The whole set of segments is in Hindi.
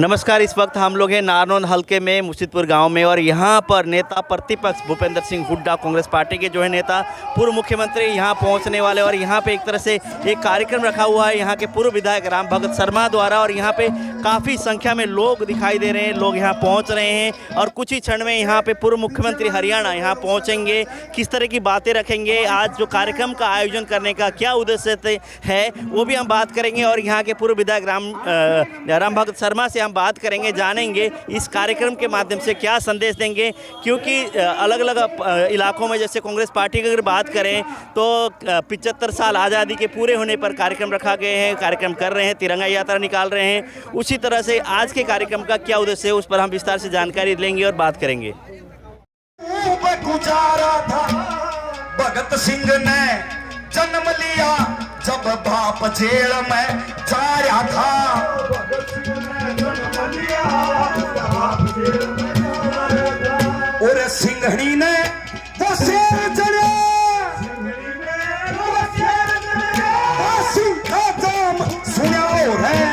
नमस्कार। इस वक्त हम लोग हैं नारनौल हलके में मुर्शिदपुर गांव में और यहाँ पर नेता प्रतिपक्ष भूपेंद्र सिंह हुड्डा कांग्रेस पार्टी के जो है नेता पूर्व मुख्यमंत्री यहाँ पहुँचने वाले और यहाँ पे एक तरह से एक कार्यक्रम रखा हुआ है यहाँ के पूर्व विधायक राम भगत शर्मा द्वारा और यहाँ पे काफ़ी संख्या में लोग दिखाई दे रहे हैं, लोग यहाँ पहुँच रहे हैं और कुछ ही क्षण में यहाँ पे पूर्व मुख्यमंत्री हरियाणा यहाँ पहुँचेंगे। किस तरह की बातें रखेंगे, आज जो कार्यक्रम का आयोजन करने का क्या उद्देश्य है वो भी हम बात करेंगे और यहाँ के पूर्व विधायक राम भगत शर्मा से हम बात करेंगे, जानेंगे इस कार्यक्रम के माध्यम से क्या संदेश देंगे। क्योंकि अलग अलग इलाकों में जैसे कांग्रेस पार्टी की अगर बात करें तो 75 साल आज़ादी के पूरे होने पर कार्यक्रम रखा गए हैं, कार्यक्रम कर रहे हैं, तिरंगा यात्रा निकाल रहे हैं। उसी तरह से आज के कार्यक्रम का क्या उद्देश्य है उस पर हम विस्तार से जानकारी लेंगे और बात करेंगे। भगत सिंह ने जन्म लिया जब बाप जेल में जा रहा था। और सिंघड़ी ने वो शेर जड़े का जाम सुना और है।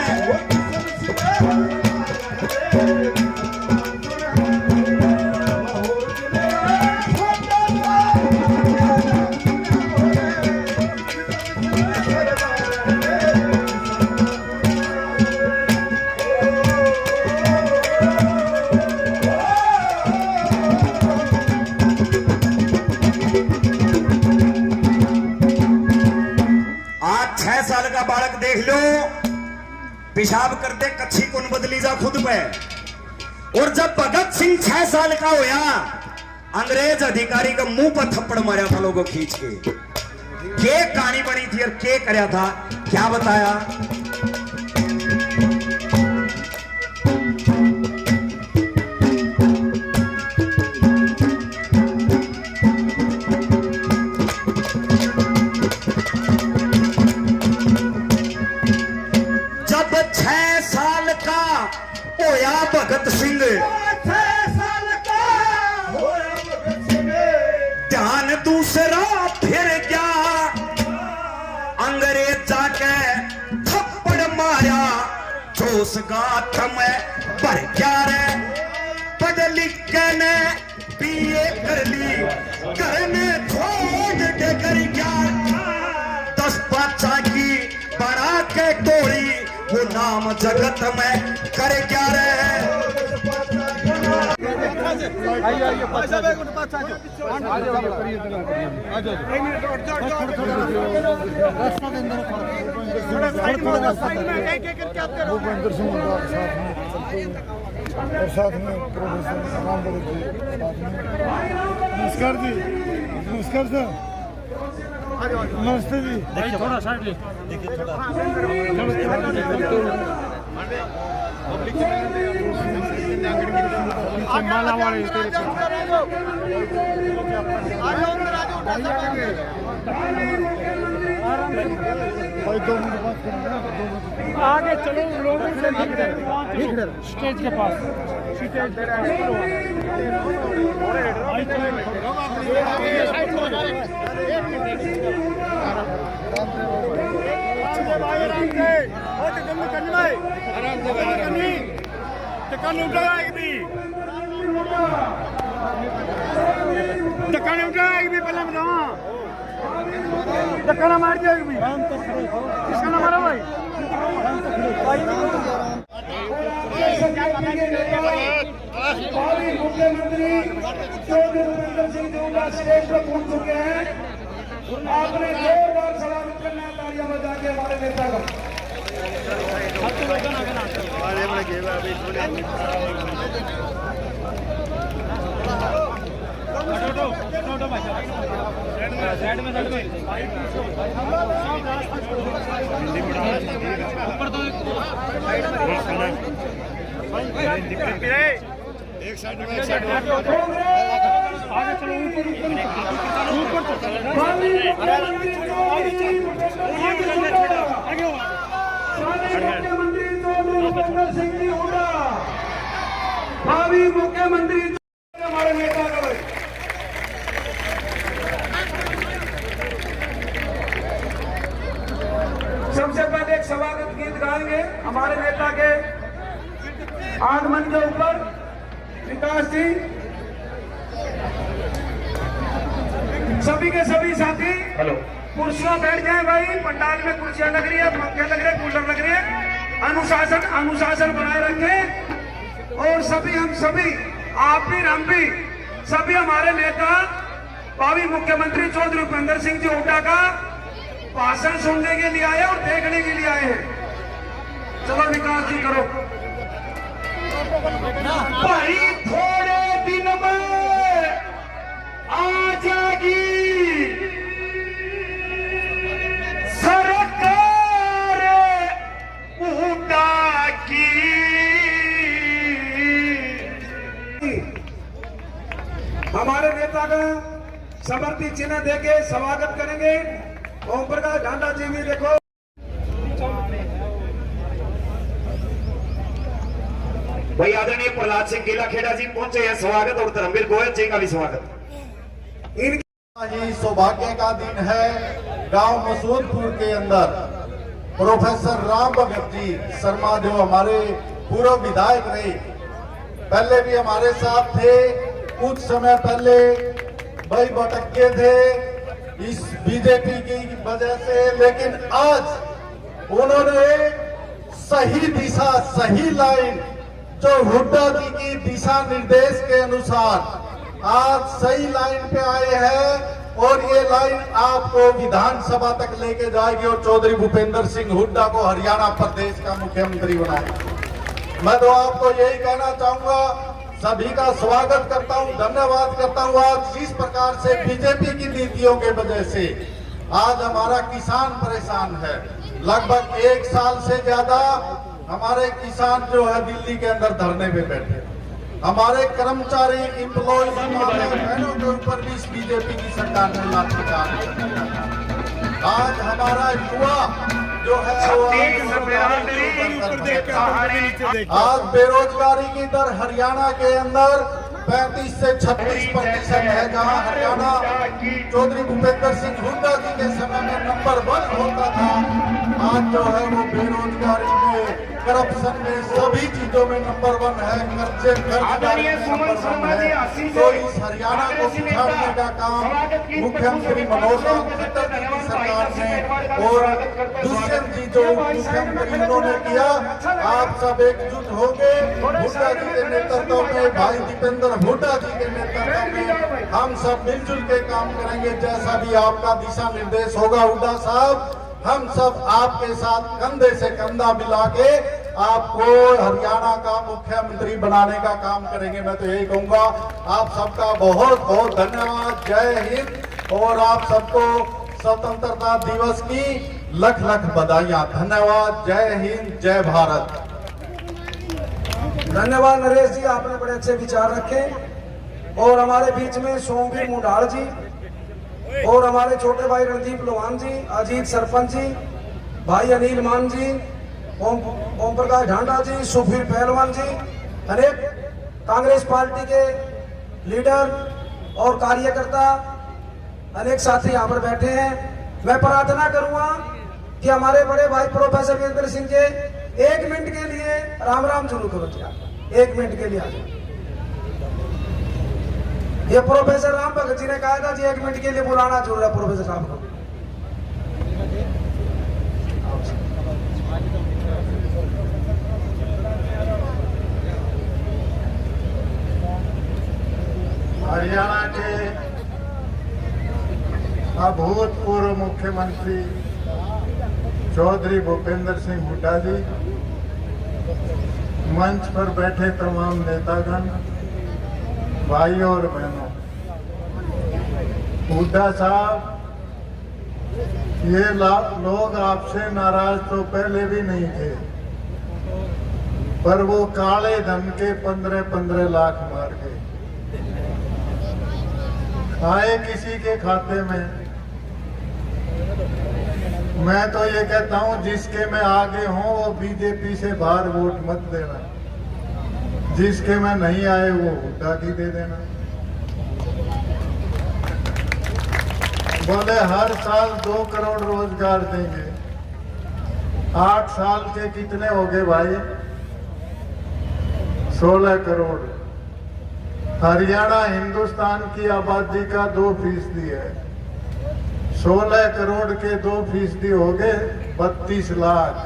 बालक देख लो, पेशाब करते कच्ची कौन बदली जा खुद पे। और जब भगत सिंह 6 साल का होया, अंग्रेज अधिकारी का मुंह पर थप्पड़ मारा था लोगों खींच के कहानी बनी थी और के करया था, क्या बताया। भगत सिंह 6 साल का होया भगत सिंह, ध्यान दूसरा फिर गया, अंग्रेज जाके थप्पड़ मारा, जोश गाथ में भर गया रे। पढ़ लिख के ने बीए कर ली, घर में छोड़ के कर गया, 10 बादशाह की बना के टोली, वो नाम जगत में कर क्या रहे। भूपेंद्र सिंह और साथ में प्रोफेसर राम भगत जी साथ में। नमस्कार जी, नमस्कार सर, नमस्ते जी। देखिए थोड़ा साइड देखिए थोड़ा माला वाले भाई 2 मिनट बात करेंगे, आगे चलो लोगों से स्टेज के पास धक्का मार जाएगी किसका ना मारा भाई। मुख्यमंत्री भूपेंद्र सिंह हुड्डा स्टेज पर पहुंच चुके हैं। आपने जोरदार सलाम करना, तालियां बजा के हमारे नेता का। एक साइड में आगे चलो, भावी मुख्यमंत्री हमारे नेता का भाई। सबसे पहले एक स्वागत गीत गाएंगे हमारे नेता के आगमन के ऊपर विकास जी, सभी के सभी साथी कुर्सियों बैठ जाए भाई। पंडाल में कुर्सियां लग रही है, पंखे लग रहे हैं, कूलर लग रहे हैं। अनुशासन बनाए रखें। और सभी हम सभी, आप भी हम भी, सभी हमारे नेता भावी मुख्यमंत्री चौधरी भूपेंद्र सिंह जी हुड्डा का भाषण सुनने के लिए आए और देखने के लिए आए हैं। चलो विकास जी करो भाई, थोड़े दिन में आ जाएगी सरकार हुड्डा की। हमारे नेता का समर्थी चिन्ह देके स्वागत करेंगे। ओम प्रकाश ढांडा जी भी देखो। भाई आदरणीय प्रहलाद सिंह गिलाखेड़ा जी पहुंचे हैं, स्वागत। और धर्मवीर गोयल जी का भी स्वागत। ये सौभाग्य का दिन है। गांव मसूदपुर के अंदर प्रोफेसर राम भगत जी शर्मा, जो हमारे पूर्व विधायक रहे, पहले भी हमारे साथ थे, कुछ समय पहले भाई भटके थे इस बीजेपी की वजह से, लेकिन आज उन्होंने सही दिशा, सही लाइन, जो हुड्डा जी की दिशा निर्देश के अनुसार आज सही लाइन पे आए हैं। और ये लाइन आपको विधानसभा तक लेके जाएगी और चौधरी भूपेंद्र सिंह हुड्डा को हरियाणा प्रदेश का मुख्यमंत्री बनाएगी। मैं तो आपको यही कहना चाहूंगा, सभी का स्वागत करता हूं, धन्यवाद करता हूं। आज जिस प्रकार से बीजेपी की नीतियों के वजह से आज हमारा किसान परेशान है, लगभग 1 साल से ज्यादा हमारे किसान जो है दिल्ली के अंदर धरने पे बैठे। हमारे कर्मचारी, एम्प्लॉय, बहनों के ऊपर भी इस बीजेपी की सरकार ने लाठीचार्ज किया। आज हमारा युवा जो है आज बेरोजगारी की दर हरियाणा के अंदर 35 से 36% है, जहां हरियाणा चौधरी भूपेंद्र सिंह हुड्डा जी के समय में नंबर 1 होता था। आज जो है वो बेरोजगारी में, करप्शन में, सभी चीजों में नंबर 1 है। कर्जे तो इस हरियाणा को बिछाड़ने का काम मुख्यमंत्री मनोज खट्टर जी की सरकार ने और दुष्यंत जी जो मुख्यमंत्री उन्होंने किया। आप सब एकजुट होंगे हुड्डा जी के नेतृत्व में, भाई दीपेंद्र हुड्डा जी के नेतृत्व में हम सब मिलजुल के काम करेंगे। जैसा भी आपका दिशा निर्देश होगा हुड्डा साहब, हम सब आपके साथ कंधे से कंधा मिला के आपको हरियाणा का मुख्यमंत्री बनाने का काम करेंगे। मैं तो यही कहूंगा, आप सबका बहुत बहुत धन्यवाद। जय हिंद। और आप सबको स्वतंत्रता दिवस की लख लख बधाइयां। धन्यवाद। जय हिंद, जय भारत। धन्यवाद नरेश जी, आपने बड़े अच्छे विचार रखे। और हमारे बीच में सोमवीर मुंडाल जी और हमारे छोटे भाई रणदीप लोहान जी, अजीत सरपंच जी, भाई अनिल मान जी, ओम प्रकाश ढांडा जी, सुफीर पहलवान जी, अनेक कांग्रेस पार्टी के लीडर और कार्यकर्ता, अनेक साथी यहाँ पर बैठे हैं। मैं प्रार्थना करूंगा कि हमारे बड़े भाई प्रोफेसर वीरेंद्र सिंह के 1 मिनट के लिए राम राम जरूर करो। 1 मिनट के लिए आ जाओ। ये प्रोफेसर राम भगत जी ने कहा था जी 1 मिनट के लिए बुलाना जरूर है प्रोफेसर साहब को। हरियाणा के अभूतपूर्व मुख्यमंत्री चौधरी भूपेंद्र सिंह हुड्डा जी, मंच पर बैठे तमाम नेतागण, भाई और बहनों, हुड्डा साहब, ये लोग आपसे नाराज तो पहले भी नहीं थे, पर वो काले धन के 15-15 लाख मार गए, आए किसी के खाते में। मैं तो ये कहता हूं, जिसके में आगे हूं वो बीजेपी से बाहर वोट मत देना, जिसके में नहीं आए वो हुड्डा की दे देना। बोले हर साल 2 करोड़ रोजगार देंगे। 8 साल के कितने हो गए भाई? 16 करोड़। हरियाणा हिंदुस्तान की आबादी का 2% है। 16 करोड़ के 2% हो गए 32 लाख।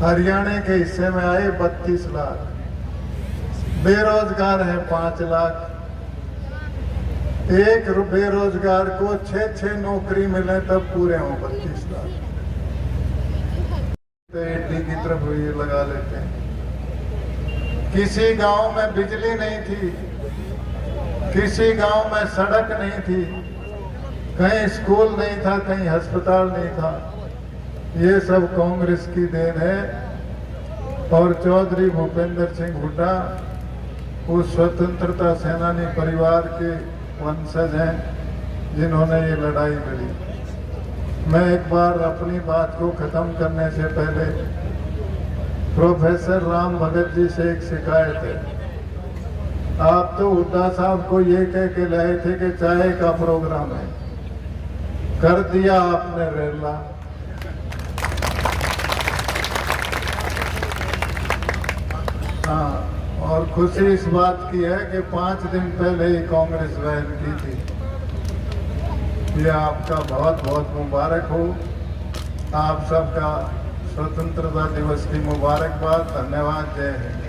हरियाणा के हिस्से में आए 32 लाख। बेरोजगार है 5 लाख। एक बेरोजगार को 6 नौकरी मिले तब पूरे हों 25 लाख। एडी की तरफ ये लगा लेते हैं। किसी गांव में बिजली नहीं थी, किसी गांव में सड़क नहीं थी, कहीं स्कूल नहीं था, कहीं अस्पताल नहीं था। ये सब कांग्रेस की देन है। और चौधरी भूपेंद्र सिंह हुड्डा उस स्वतंत्रता सेनानी परिवार के वंशज हैं जिन्होंने ये लड़ाई लड़ी। मैं एक बार अपनी बात को खत्म करने से पहले प्रोफेसर राम भगत जी से एक शिकायत है। आप तो हुड्डा साहब को ये कह के लाए थे कि चाय का प्रोग्राम है, कर दिया आपने रेला। हाँ, और खुशी इस बात की है कि 5 दिन पहले ही कांग्रेस बैन की थी। ये आपका बहुत बहुत मुबारक हो। आप सबका स्वतंत्रता दिवस की मुबारकबाद। धन्यवाद। जय हिंद।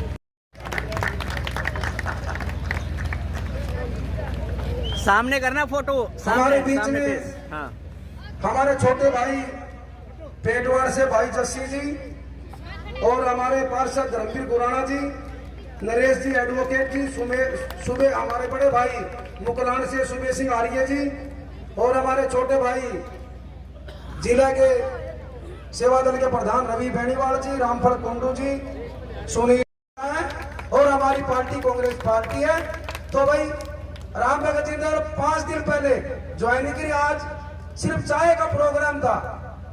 सामने करना फोटो। हमारे बीच में हाँ। हमारे छोटे भाई पेटवाड़ से भाई जस्सी जी और हमारे पार्षद धर्मवीर गुराना जी, नरेश जी एडवोकेट जी, सुबह हमारे बड़े भाई मुकलान से सुबह सिंह आर्य जी और हमारे छोटे भाई जिला के सेवा दल के प्रधान रवि बेनीवाल जी, रामफल कुंडू जी, सुनील और हमारी पार्टी कांग्रेस पार्टी है। तो भाई राम भगत जी ने 5 दिन पहले ज्वाइनिंग की। आज सिर्फ चाय का प्रोग्राम था।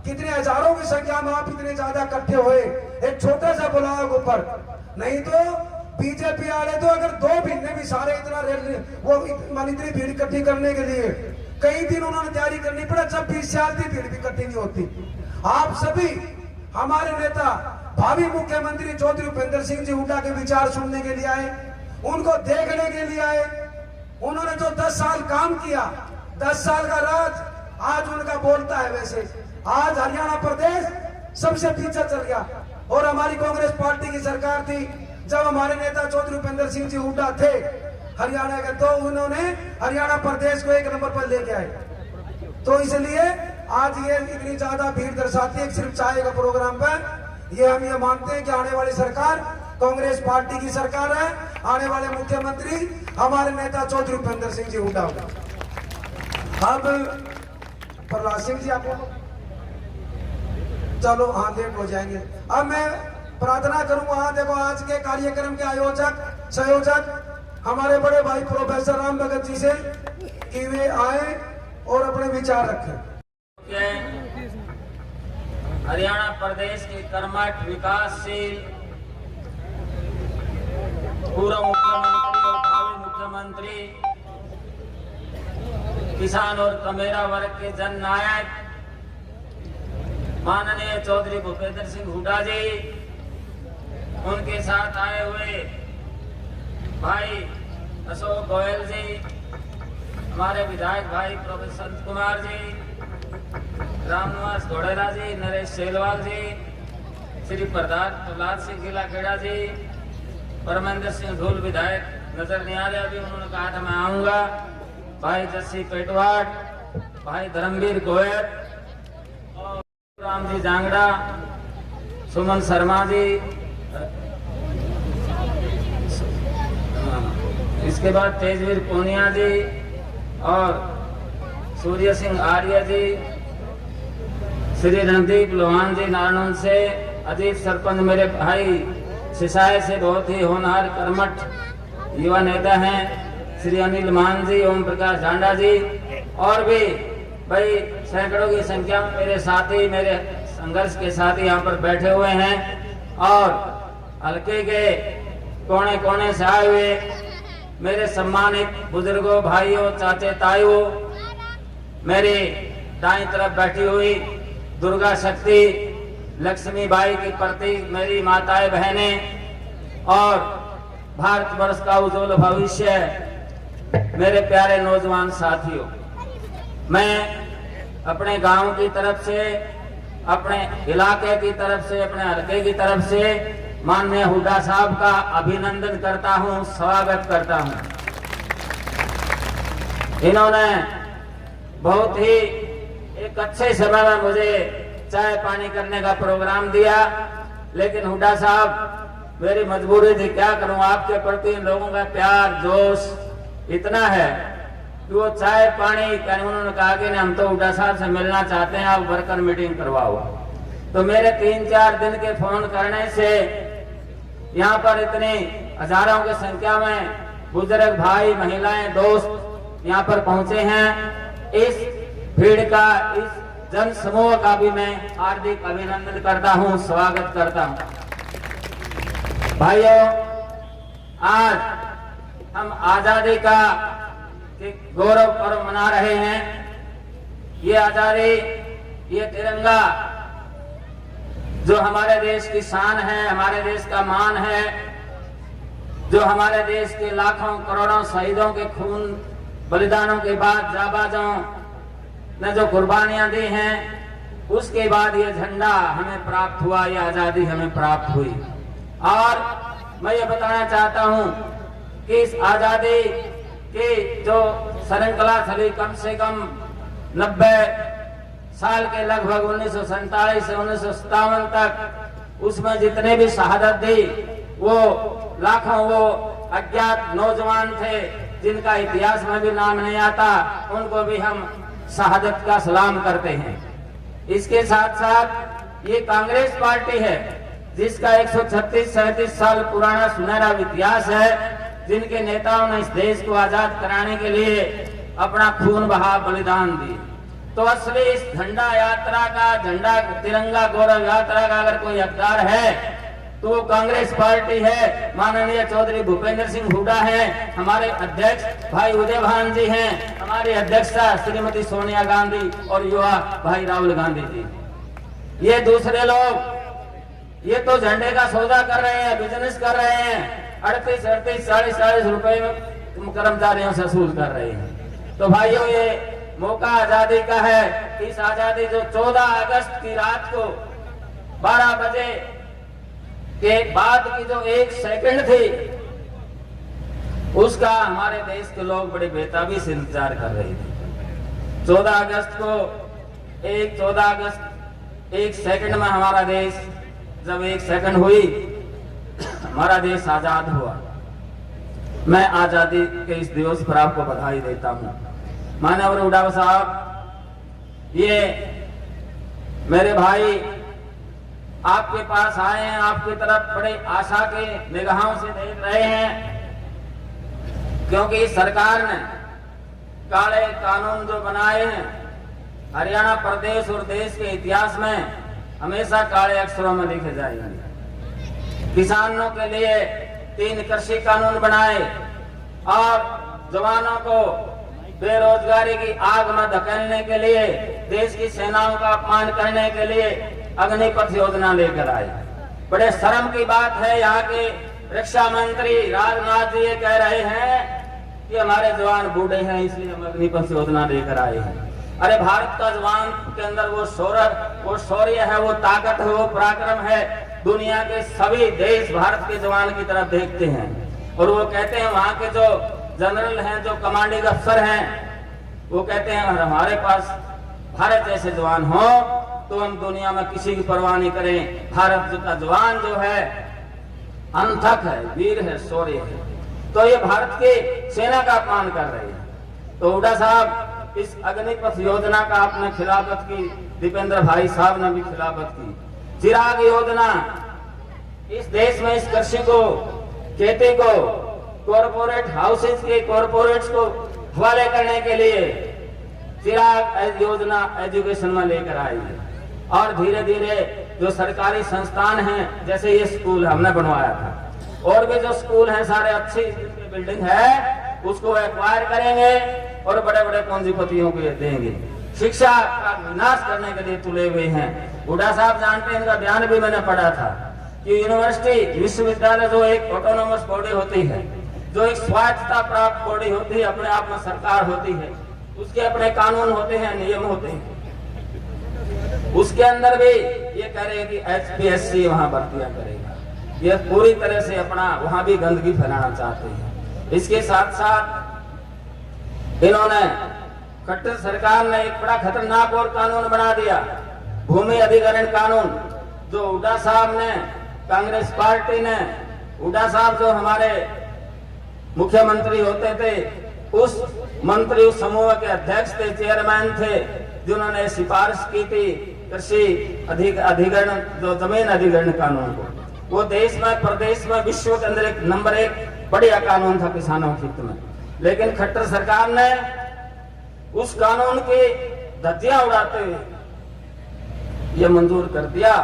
कितने हजारों की संख्या में आप इतने ज्यादा इकट्ठे हुए एक छोटा सा बुलाव ऊपर। नहीं तो बीजेपी वाले तो अगर 2 महीने भी सारे इतना वो इतनी भीड़ इकट्ठी करने के लिए कई दिन उन्होंने तैयारी करनी पड़ा, जब 20 साल की भीड़ भी इकट्ठी नहीं होती। आप सभी हमारे नेता भावी मुख्यमंत्री चौधरी भूपेंद्र सिंह जी हुड्डा के विचार सुनने के लिए आए, उनको देखने के लिए आए। उन्होंने जो 10 साल काम किया, 10 साल का राज आज उनका बोलता है। वैसे आज हरियाणा प्रदेश सबसे पीछे चल गया और हमारी कांग्रेस पार्टी की सरकार थी जब हमारे नेता चौधरी भूपेंद्र सिंह जी हुड्डा थे हरियाणा के, तो उन्होंने हरियाणा प्रदेश को 1 नंबर पर लेके आए। तो इसलिए आज ये इतनी ज्यादा भीड़ दर्शाती है सिर्फ चाय का प्रोग्राम पर। ये हम ये मानते हैं कि आने वाली सरकार कांग्रेस पार्टी की सरकार है। आने वाले मुख्यमंत्री हमारे नेता चौधरी भूपेंद्र सिंह जी हुड्डा होगा। अब प्रहलाद सिंह जी आपको चलो हाँ लेट हो जाएंगे। अब मैं प्रार्थना करूंगा। हाँ देखो आज के कार्यक्रम के आयोजक संयोजक हमारे बड़े भाई प्रोफेसर राम भगत जी से कि वे आए और अपने विचार रखें। हरियाणा प्रदेश के कर्मठ विकासशील पूर्व मुख्यमंत्री और भावी मुख्यमंत्री, किसान और कमेरा वर्ग के जननायक माननीय चौधरी भूपेंद्र सिंह हुड्डा जी, उनके साथ आए हुए भाई अशोक गोयल जी, हमारे विधायक भाई प्रोफेसर संत कुमार जी, रामनिवास घोड़ेला जी, नरेश सेलवाल जी, श्री प्रहलाद सिंह गिलाखेड़ा जी, परमेंद्र सिंह धूल विधायक नजर नहीं आ रहे, अभी उन्होंने कहा था मैं आऊंगा, भाई जस्सी पेटवाड़, भाई धर्मवीर गोयल और राम जी जांगड़ा, सुमन शर्मा जी, इसके बाद तेजवीर पूनिया जी और सूर्य सिंह आर्य जी, श्री रणदीप लोहान जी नारायण से, अजीत सरपंच मेरे भाई सिसाए से बहुत ही होनहार कर्मठ युवा नेता हैं, श्री अनिल मान जी, ओम प्रकाश झांडा जी और भी भाई सैकड़ों की संख्या में मेरे साथी, मेरे संघर्ष के साथी यहाँ पर बैठे हुए हैं और हल्के के कोने कोने से आए हुए मेरे सम्मानित बुजुर्गों, भाइयों, चाचे, ताइयों, मेरी दाईं तरफ बैठी हुई दुर्गा शक्ति लक्ष्मी बाई की प्रतीक मेरी माताएं, बहनें और भारत वर्ष का उज्जवल भविष्य। मेरे प्यारे नौजवान साथियों, मैं अपने गांव की तरफ से, अपने इलाके की तरफ से, अपने हल्के की तरफ से माननीय हुड्डा साहब का अभिनंदन करता हूं, स्वागत करता हूं। इन्होंने बहुत ही एक अच्छे समय में मुझे चाय पानी करने का प्रोग्राम दिया, लेकिन हुड्डा साहब मेरी मजबूरी थी, क्या करूं, आपके प्रति इन लोगों का प्यार जोश इतना है कि वो चाय पानी, उन्होंने कहा कि हम तो हुड्डा साहब से मिलना चाहते हैं, आप वर्कर मीटिंग करवाओ। तो मेरे 3-4 दिन के फोन करने से यहाँ पर इतनी हजारों की संख्या में बुजुर्ग भाई, महिलाएं, दोस्त यहाँ पर पहुंचे हैं। इस भीड़ का, इस जन समूह का भी मैं हार्दिक अभिनंदन करता हूँ, स्वागत करता हूँ। भाइयों, आज हम आजादी का गौरव पर्व मना रहे हैं। ये आजादी, ये तिरंगा जो हमारे देश की शान है, हमारे देश का मान है, जो हमारे देश के लाखों करोड़ों शहीदों के खून बलिदानों के बाद जाबाजों ने जो कुर्बानियां दी हैं, उसके बाद ये झंडा हमें प्राप्त हुआ, ये आजादी हमें प्राप्त हुई। और मैं ये बताना चाहता हूं कि इस आजादी की जो श्रृंखला चली, कम से कम 90 साल के लगभग 1947 से 1957 तक, उसमें जितने भी शहादत दी, वो लाखों वो अज्ञात नौजवान थे जिनका इतिहास में भी नाम नहीं आता, उनको भी हम शहादत का सलाम करते हैं। इसके साथ साथ ये कांग्रेस पार्टी है जिसका 136-37 साल पुराना सुनहरा इतिहास है, जिनके नेताओं ने इस देश को आजाद कराने के लिए अपना खून बहा, बलिदान दिए। तो असली इस झंडा यात्रा का, झंडा तिरंगा गौरव यात्रा का अगर कोई हकदार है तो वो कांग्रेस पार्टी है। माननीय चौधरी भूपेंद्र सिंह हुड्डा हैं, हमारे अध्यक्ष भाई उदय भान जी हैं, हमारी अध्यक्षा श्रीमती सोनिया गांधी और युवा भाई राहुल गांधी जी। ये दूसरे लोग ये तो झंडे का सौदा कर रहे हैं, बिजनेस कर रहे हैं, 38, 40 रुपए में कर्मचारियों से वसूल कर रहे हैं। तो भाइयों, ये मौका आजादी का है। इस आजादी जो 14 अगस्त की रात को 12 बजे के बाद की जो 1 सेकंड थी, उसका हमारे देश के लोग बड़े बेताबी से इंतजार कर रहे थे। 14 अगस्त को 14 अगस्त 1 सेकंड में हमारा देश, जब 1 सेकंड हुई, हमारा देश आजाद हुआ। मैं आजादी के इस दिवस पर आपको बधाई देता हूं। माननीय हुड्डा साहब, ये मेरे भाई आपके पास आए हैं, आपकी तरफ बड़े आशा के निगाहों से देख रहे हैं, क्योंकि इस सरकार ने काले कानून जो बनाए हैं, हरियाणा प्रदेश और देश के इतिहास में हमेशा काले अक्षरों में लिखे जाएंगे। किसानों के लिए 3 कृषि कानून बनाए और जवानों को बेरोजगारी की आग में धकेलने के लिए, देश की सेनाओं का अपमान करने के लिए अग्निपथ योजना लेकर आए। बड़े शर्म की बात है, यहाँ के रक्षा मंत्री राजनाथ जी ये कह रहे हैं कि हमारे जवान बूढ़े हैं इसलिए हम अग्निपथ योजना लेकर आए हैं। अरे भारत का जवान के अंदर वो शौर्य है, वो ताकत है, वो पराक्रम है। दुनिया के सभी देश भारत के जवान की तरफ देखते हैं और वो कहते हैं, वहाँ के जो जनरल हैं, जो कमांडिंग अफसर हैं, वो कहते हैं अगर हमारे पास भारत जैसे जवान हो तो हम दुनिया में किसी की परवाह नहीं करें। भारत का जवान जो है अनथक है, वीर है, शौर्य है। तो ये भारत के सेना का अपमान कर रहे हैं। तो हुड्डा साहब, इस अग्निपथ योजना का आपने खिलाफत की, दीपेंद्र भाई साहब ने भी खिलाफत की। चिराग योजना, इस देश में इस कृषि को, खेती को कॉर्पोरेट हाउसेज के कॉर्पोरेट्स को हवाले करने के लिए चिराग योजना एजुकेशन में लेकर आई है। और धीरे धीरे जो सरकारी संस्थान हैं, जैसे ये स्कूल हमने बनवाया था, और भी जो स्कूल हैं सारे अच्छी बिल्डिंग है, उसको एक्वायर करेंगे और बड़े बड़े पूंजीपतियों को देंगे। शिक्षा का विनाश करने के लिए तुले हुए हैं। हुड्डा साहब जानते हैं, इनका बयान भी मैंने पढ़ा था कि यूनिवर्सिटी विश्वविद्यालय जो एक ऑटोनोमस बॉडी होती है, जो एक स्वायत्तता प्राप्त बॉडी होती है, अपने आप में सरकार होती है, उसके अपने कानून होते हैं, नियम होते हैं। उसके अंदर भी ये कह रहे हैं कि HPSC वहां भर्तियां करेगा, ये पूरी तरह से अपना वहां भी गंदगी फैलाना चाहते हैं। इसके साथ साथ इन्होंने खट्टर सरकार ने एक बड़ा खतरनाक और कानून बना दिया, भूमि अधिग्रहण कानून, जो हुड्डा साहब ने, कांग्रेस पार्टी ने, हुड्डा साहब जो हमारे मुख्यमंत्री होते थे, उस मंत्री समूह के अध्यक्ष थे, चेयरमैन थे, जिन्होंने सिफारिश की थी कृषि अधिग्रहण, जो जमीन अधिग्रहण कानून को, वो देश में, प्रदेश में, विश्व के अंदर एक नंबर 1 बढ़िया कानून था किसानों के हित में। लेकिन खट्टर सरकार ने उस कानून की धज्जियां उड़ाते हुए ये मंजूर कर दिया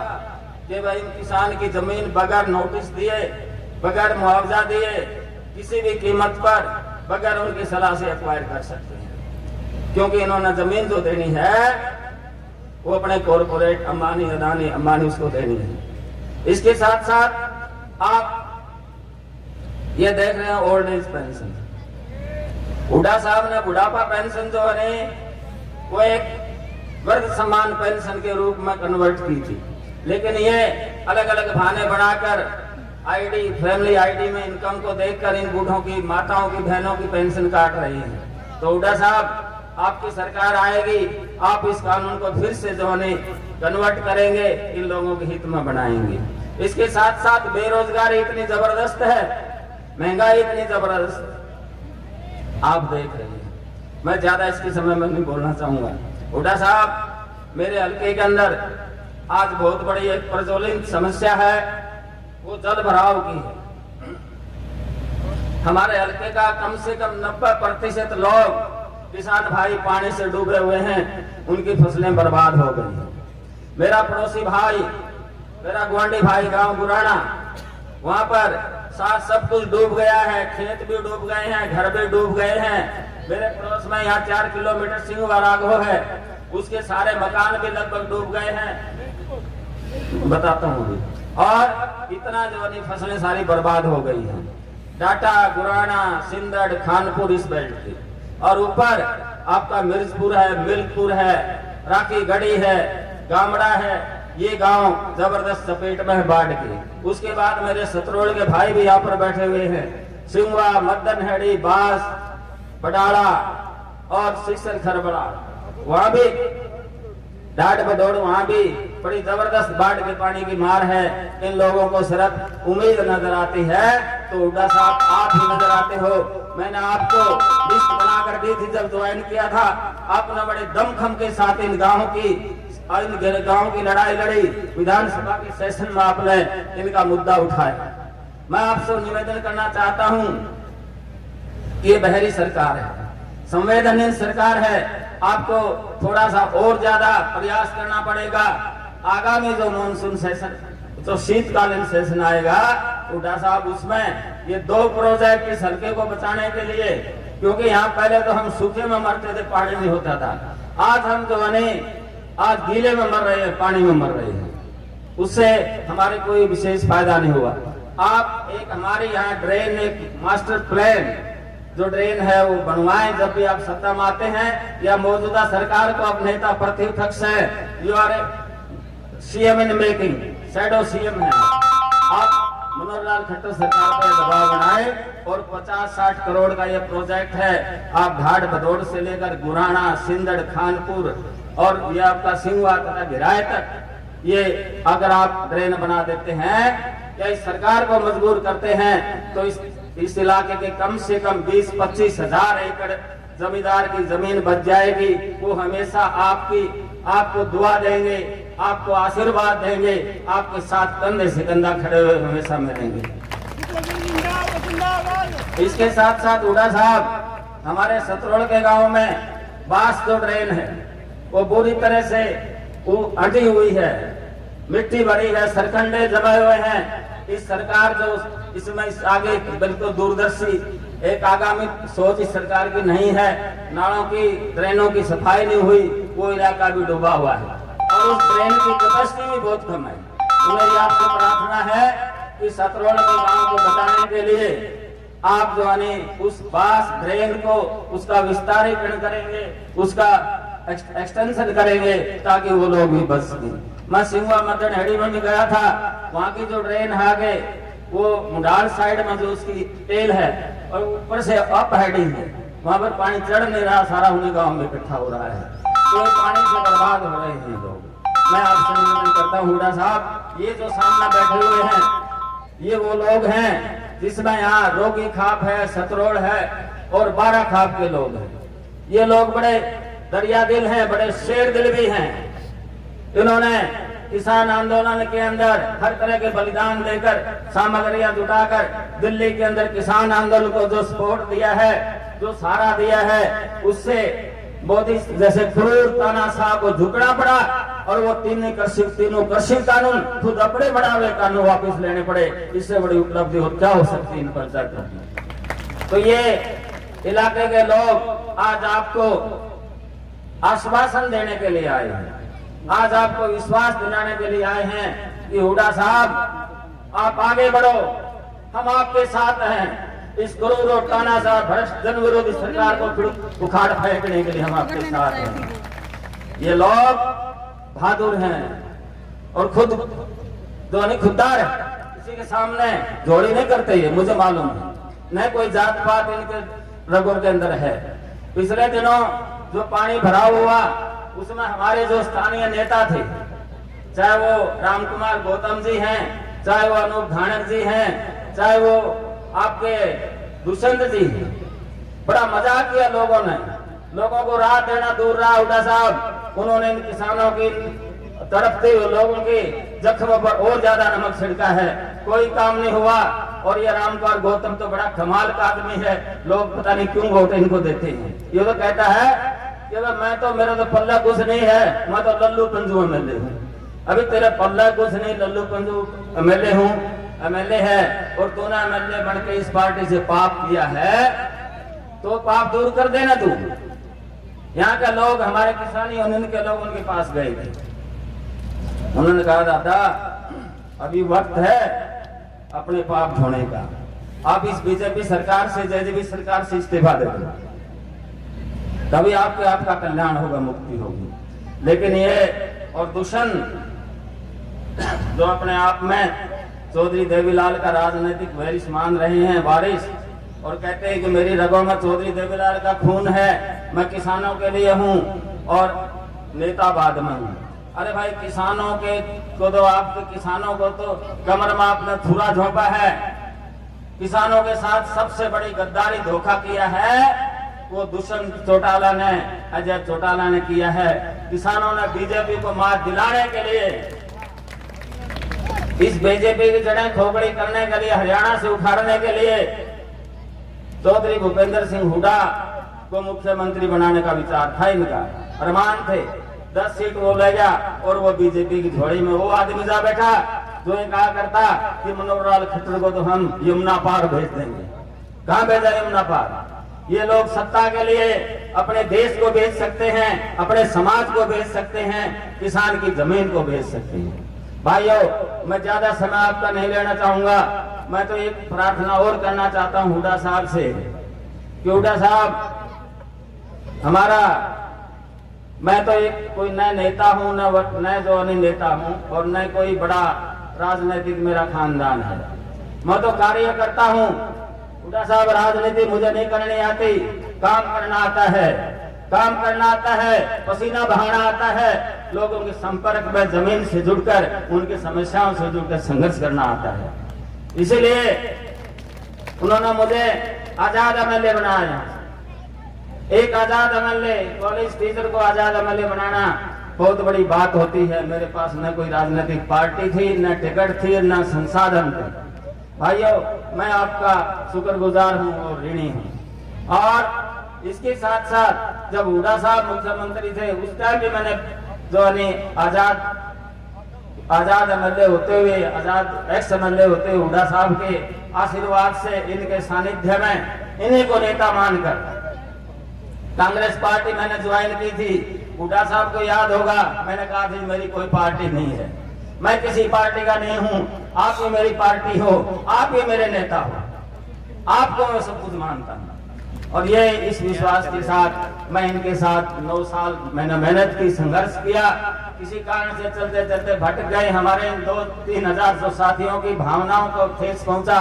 कि भाई किसान की जमीन बगैर नोटिस दिए, बगैर मुआवजा दिए, किसी भी कीमत पर, बगैर उनकी सलाह से एक्वायर कर सकते हैं, क्योंकि इन्होंने जमीन जो देनी है वो अपने कॉर्पोरेट अंबानी, अदानी, अंबानी उसको देनी है। इसके साथ साथ आप ये देख रहे हैं ओल्ड एज पेंशन, हुड्डा साहब ने बुढ़ापा पेंशन जो है वो एक वर्ग समान पेंशन के रूप में कन्वर्ट की थी, लेकिन ये अलग अलग बहाने बनाकर आईडी, फैमिली आईडी में इनकम को देखकर इन बूढ़ों की, माताओं की, बहनों की पेंशन काट रही है। तो हुड्डा साहब, आपकी सरकार आएगी, आप इस कानून को फिर से जो है कन्वर्ट करेंगे, इन लोगों के हित में बनाएंगे। इसके साथ साथ बेरोजगारी इतनी जबरदस्त है, महंगाई इतनी जबरदस्त आप देख रहे हैं। मैं ज्यादा इसके समय में नहीं बोलना चाहूंगा। हुड्डा साहब, मेरे हल्के के अंदर आज बहुत बड़ी एक प्रज्वलित समस्या है, वो जल भराव की है। हमारे हल्के का कम से कम 90% लोग, किसान भाई, पानी से डूबे हुए हैं, उनकी फसलें बर्बाद हो गई। मेरा पड़ोसी भाई, मेरा गुआंढी भाई गांव गुराना, वहां पर सब कुछ डूब गया है, खेत भी डूब गए हैं, घर भी डूब गए हैं। मेरे पड़ोस में यहाँ 4 किलोमीटर सिंहवा राघव है, उसके सारे मकान भी लगभग डूब गए हैं, बताता हूँ। और इतना जो फसलें सारी बर्बाद हो गई हैं, टाटा, गुराना, सिंदड़, खानपुर इस बेल्ट की, और ऊपर आपका मिर्जपुर है, मिल्कपुर है, राखी गढ़ी है, गामड़ा है, ये गांव जबरदस्त चपेट में है बाढ़ की। उसके बाद मेरे सतरोड़ के भाई भी यहाँ पर बैठे हुए हैं, सिंगवा, मदनहेड़ी, बास, बडाड़ा और सिक्सर खरबड़ा, वहां भी डाट बदौड़, वहां भी बड़ी जबरदस्त बाढ़ के पानी की मार है। इन लोगों को सिर्फ उम्मीद नजर आती है, तो हुड्डा साहब आप ही नजर आते हो। मैंने आपको लिस्ट बनाकर दी थी जब ज्वाइन किया था, आपने बड़े दमखम के साथ इन गांवों की लड़ाई लड़ी, विधानसभा के सेशन में आपने इनका मुद्दा उठाया। मैं आपसे निवेदन करना चाहता हूं कि ये बहरी सरकार है, संवेदनहीन सरकार है, आपको थोड़ा सा और ज्यादा प्रयास करना पड़ेगा। आगामी जो मानसून सेशन, जो शीतकालीन सेशन आएगा, हुड्डा साहब, उसमें ये 2 प्रोजेक्ट इस हल्के को बचाने के लिए, क्योंकि यहाँ पहले तो हम सूखे में मरते थे, पानी नहीं होता था, आज हम जो है आज गीले में मर रहे हैं, पानी में मर रहे हैं, उससे हमारे कोई विशेष फायदा नहीं हुआ। आप एक हमारे यहाँ ड्रेन, एक मास्टर प्लान जो ड्रेन है वो बनवाएं जब भी आप सत्ता में आते हैं, या मौजूदा सरकार को अब नेता प्रतिपक्ष है, you are CM in making, shadow CM है, आप मनोहर लाल खट्टर सरकार पर दबाव बनाए और 50-60 करोड़ का ये प्रोजेक्ट है, आप घाट भदौड़ से लेकर गुराना, सिंदड़, खानपुर और ये आपका सिंगवा तथा गिराए तक, ये अगर आप ड्रेन बना देते हैं या इस सरकार को मजबूर करते हैं, तो इस इलाके के कम से कम 20-25 हजार एकड़ जमींदार की जमीन बच जाएगी। वो हमेशा आपको दुआ देंगे, आपको आशीर्वाद देंगे, आपके साथ कंधे से कंधा खड़े हुए हमेशा मिलेंगे। इसके साथ साथ हुड्डा साहब, हमारे सतरोड़ के गांव में बांस जो ड्रेन है वो बुरी तरह से वो अटी हुई है, मिट्टी भरी है, सरकंडे जमे हुए हैं। इस सरकार जो इसमें इस आगे बिल्कुल दूरदर्शी एक आगामी सोच इस सरकार की नहीं है, नालों की, ड्रेनों की सफाई नहीं हुई, वो इलाका भी डूबा हुआ है और उस ड्रेन की कैपेसिटी भी बहुत कम है। तो मेरी आपसे प्रार्थना है कि सतरोड़ के गांव को बचाने के लिए आप जो है उस बास ड्रेन को उसका विस्तारीकरण करेंगे, उसका एक्सटेंशन करेंगे ताकि वो लोग भी बच सकें। मैं सिंगवा मदन हेडी में भी गया था, वहाँ की जो ड्रेन है आगे वो मुंडाल साइड में जो उसकी टेल है और ऊपर से अप हेडिंग है, वहाँ पर पानी चढ़ नहीं रहा, सारा उन्हीं गाँव में इकट्ठा हो रहा है, तो पानी से बर्बाद हो रहे हैं लोग। मैं आपसे निवेदन करता हूँ हुड्डा साहब, ये जो सामने बैठे हुए हैं ये वो लोग हैं जिसमें यहाँ रोगी खाप है, सतरोड़ है और 12 खाप के लोग हैं। ये लोग बड़े दरिया दिल हैं, बड़े शेर दिल भी हैं। इन्होंने किसान आंदोलन के अंदर हर तरह के बलिदान देकर सामग्रियां जुटाकर दिल्ली के अंदर किसान आंदोलन को जो सपोर्ट दिया है, जो सहारा दिया है, उससे मोदी जैसे क्रूर तानाशाह को झुकना पड़ा और वो तीनों कृषि कानून खुद अपने बड़ा हुए कानून वापस लेने पड़े। इससे बड़ी उपलब्धि और क्या हो सकती है इन पंचायतों। तो ये इलाके के लोग आज आपको आश्वासन देने के लिए आए हैं, आज आपको विश्वास दिलाने के लिए आए हैं कि हुड्डा साहब आप आगे बढ़ो, हम आपके साथ हैं। इस क्रूर और तानाशाह भ्रष्ट जन विरोधी सरकार को फिर उखाड़ फेंकने के लिए हम आपके साथ हैं। ये लोग बहादुर हैं और खुद जो नहीं खुददार है, किसी के सामने जोड़ी नहीं करते, ये मुझे मालूम है, न कोई जात पात इनके रगों के अंदर है। पिछले दिनों जो पानी भराव हुआ उसमें हमारे जो स्थानीय नेता थे, चाहे वो राम कुमार गौतम जी हैं, चाहे वो अनूप धानक जी हैं, चाहे वो आपके दुष्यंत जी हैं, बड़ा मजाक किया लोगों ने, लोगों को राह देना दूर रहा हुड्डा साहब। उन्होंने इन किसानों की तड़पते हुए लोगों के जख्म पर और ज्यादा नमक छिड़का है, कोई काम नहीं हुआ। और ये राम कुमार गौतम तो बड़ा कमाल का आदमी है, लोग पता नहीं क्यों वोट इनको देते हैं। ये तो कहता है कि मैं तो मेरा तो पल्ला कुछ नहीं है, मैं तो लल्लू पंजू एमएलए हूँ। अभी तेरा पल्ला कुछ नहीं, लल्लू पंजू एमएलए हूँ, एमएलए है और तूने एमएलए बन के इस पार्टी से पाप किया है तो पाप दूर कर देना तू। यहाँ के लोग हमारे किसानी उनके लोग उनके पास गए थे, उन्होंने कहा दादा अभी वक्त है अपने पाप धोने का, आप इस बीजेपी सरकार से जेजेपी सरकार से इस्तीफा दे दो, तभी आपका कल्याण होगा, मुक्ति होगी। लेकिन ये और दुष्यंत जो अपने आप में चौधरी देवीलाल का राजनीतिक वारिस मान रहे हैं, वारिस, और कहते हैं कि मेरी रगों में चौधरी देवीलाल का खून है, मैं किसानों के लिए हूं और नेता बाद में हूं। अरे भाई किसानों के को तो आपके किसानों को तो कमर में आपने थूरा झोंपा है, किसानों के साथ सबसे बड़ी गद्दारी धोखा किया है वो दुष्यंत चौटाला ने, अजय चौटाला ने किया है। किसानों ने बीजेपी को मात दिलाने के लिए, इस बीजेपी की जड़ें खोखड़ी करने के लिए, हरियाणा से उखाड़ने के लिए चौधरी भूपेंद्र सिंह हुड्डा को मुख्यमंत्री बनाने का विचार था, इनका अरमान थे। 10 सीट वो ले गया और वो बीजेपी की झोली में वो आदमी जा बैठा जो ये कहा करता कि मनोहर लाल खट्टर को तो हम यमुना पार भेज देंगे। कहाँ भेजा यमुना पार? ये लोग सत्ता के लिए अपने देश को बेच सकते हैं, अपने समाज को बेच सकते हैं, किसान की जमीन को बेच सकते हैं। भाइयों मैं ज्यादा समय आपका नहीं लेना चाहूंगा, मैं तो एक प्रार्थना और करना चाहता हूं हुड्डा साहब से कि हुड्डा साहब हमारा, मैं तो एक कोई नया नेता हूं, न जो नेता हूं और न कोई बड़ा राजनीतिक मेरा खानदान है, मैं तो कार्य करता हूं। हुड्डा साहब राजनीति मुझे नहीं करनी आती, काम करना आता है, काम करना आता है, पसीना बहाना आता है, लोगों के संपर्क में जमीन से जुड़कर उनकी समस्याओं से जुड़कर संघर्ष करना आता है। इसीलिए उन्होंने मुझे आजाद एमएलए बनाया। एक आजाद एमएलए, कॉलेज टीचर को आजाद एमएलए बनाना बहुत बड़ी बात होती है। मेरे पास न कोई राजनीतिक पार्टी थी, न टिकट थी, न संसाधन थे। भाइयों मैं आपका शुक्रगुजार हूं और ऋणी हूं। और इसके साथ साथ जब हुड्डा साहब मुख्यमंत्री थे उस टाइम भी मैंने जो आजाद एमएलए होते हुए, आजाद एक्स एमएलए होते हुए हुड्डा साहब के आशीर्वाद से, इनके सानिध्य में, इन्हीं को नेता मानकर कांग्रेस पार्टी मैंने ज्वाइन की थी। हुड्डा साहब को याद होगा मैंने कहा थी मेरी कोई पार्टी नहीं है, मैं किसी पार्टी का नहीं हूं, आप ही मेरी पार्टी हो, आप ही मेरे नेता हो, आपको मैं सब कुछ मानता हूं। और ये इस विश्वास के साथ मैं इनके साथ 9 साल मैंने मेहनत की, संघर्ष किया। किसी कारण से चलते चलते भटक गए, हमारे 2-3 हजार जो साथियों की भावनाओं को ठेस पहुंचा,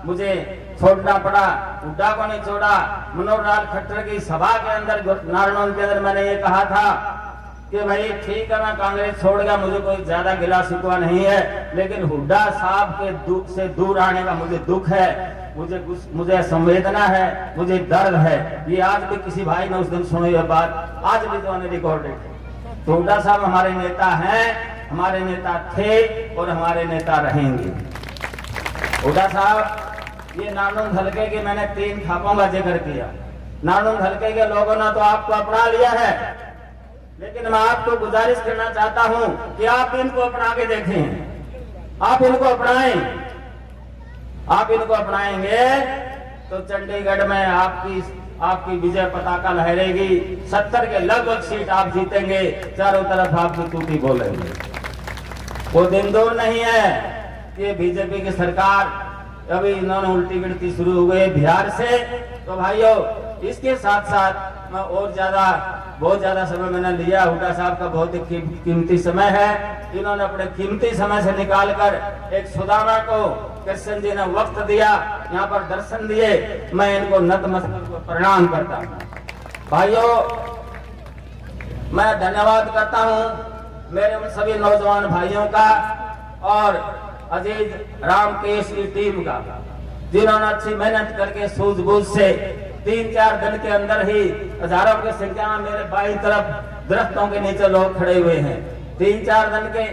मुझे छोड़ना पड़ा। हुड्डा को नहीं छोड़ा। मनोहर लाल खट्टर की सभा के अंदर, नारायण के अंदर मैंने ये कहा था कि भाई ठीक है, मैं कांग्रेस छोड़ गया, मुझे कोई ज्यादा गिला शिकवा नहीं है, लेकिन हुड्डा साहब के दुख से दूर आने का मुझे दुख है, मुझे संवेदना है, मुझे दर्द है। ये आज भी किसी भाई ने उस दिन सुनी ये बात, आज भी तो रिकॉर्डेड है। तो हुड्डा साहब हमारे नेता हैं, हमारे नेता थे और हमारे नेता रहेंगे। हुड्डा साहब, ये नारायण हल्के के मैंने 3 खापों का जिक्र किया। नारायण हल्के के लोगों ने तो आपको अपना लिया है, लेकिन मैं आपको गुजारिश करना चाहता हूं कि आप इनको अपना के देखें, आप इनको अपनाएं। आप इनको अपनाएंगे तो चंडीगढ़ में आपकी विजय पताका लहरेगी, 70 के लगभग सीट आप जीतेंगे, चारों तरफ आपकी टूटी बोलेंगे। वो दिन दूर नहीं है। ये बीजेपी की सरकार, अभी इन्होंने उल्टी गिनती शुरू हो गई बिहार से। तो भाइयों, इसके साथ साथ मैं और बहुत ज्यादा समय मैंने लिया। हुड्डा साहब का बहुत ही कीमती समय है। इन्होंने अपने कीमती समय से निकालकर एक सुदामा को कृष्ण जी ने वक्त दिया, यहाँ पर दर्शन दिए। मैं इनको नतमस्तक को प्रणाम करता हूँ। भाइयों, मैं धन्यवाद करता हूँ मेरे उन सभी नौजवान भाइयों का और अजीत रामकेश की टीम का, जिन्होंने अच्छी मेहनत करके सूझबूझ से 3-4 दिन के अंदर ही हजारों की संख्या में मेरे बाईं तरफ दरख्तों के नीचे लोग खड़े हुए हैं। 3-4 दिन के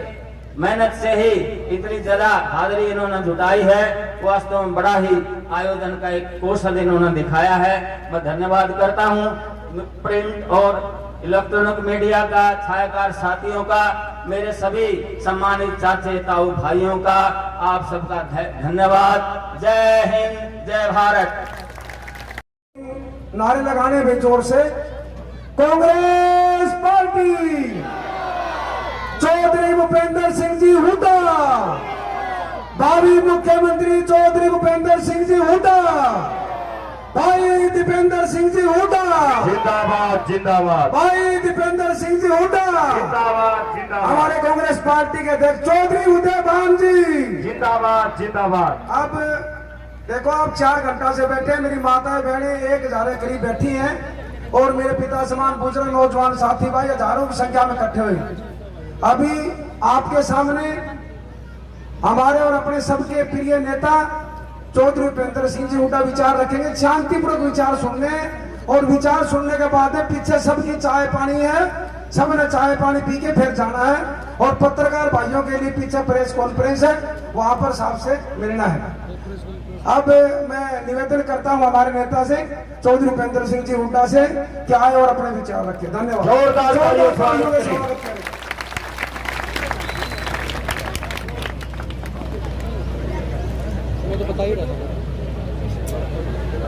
मेहनत से ही इतनी ज्यादा हाजिरी इन्होंने जुटाई है। वास्तव में बड़ा ही आयोजन का एक कौशल इन्होंने दिखाया है। मैं धन्यवाद करता हूँ प्रिंट और इलेक्ट्रॉनिक मीडिया का, छायाकार साथियों का, मेरे सभी सम्मानित चाचे ताऊ भाइयों का, आप सबका धन्यवाद। जय हिंद, जय भारत। नारे लगाने में जोर से कांग्रेस पार्टी, चौधरी भूपेंद्र सिंह जी हुड्डा, भावी मुख्यमंत्री चौधरी भूपेंद्र सिंह जी हुड्डा, भाई दीपेंद्र सिंह जी हुड्डा जिंदाबाद जिंदाबाद, भाई दीपेंद्र सिंह जी हुड्डा जिंदाबाद जिंदाबाद, हमारे कांग्रेस पार्टी के अध्यक्ष चौधरी उदय भान जी जिंदाबाद जिंदाबाद। अब देखो, आप 4 घंटा से बैठे, मेरी माताएं बहनें 1000 के करीब बैठी हैं और मेरे पिता समान बुजुर्ग नौजवान साथी भाई हजारों की संख्या में इकट्ठे हुए। अभी आपके सामने हमारे और अपने सबके प्रिय नेता चौधरी भूपेंद्र सिंह जी हुड्डा विचार रखेंगे। शांतिपूर्वक विचार सुनने और विचार सुनने के बाद पीछे सबकी चाय पानी है, सबने चाय पानी पी के फिर जाना है। और पत्रकार भाइयों के लिए पीछे प्रेस कॉन्फ्रेंस है, वहां पर साहब से मिलना है। अब मैं निवेदन करता हूं हमारे नेता से, चौधरी भूपेंद्र सिंह जी हुड्डा से, कि आए और अपने विचार रखें। धन्यवाद। जोरदार तालियों से स्वागत करें।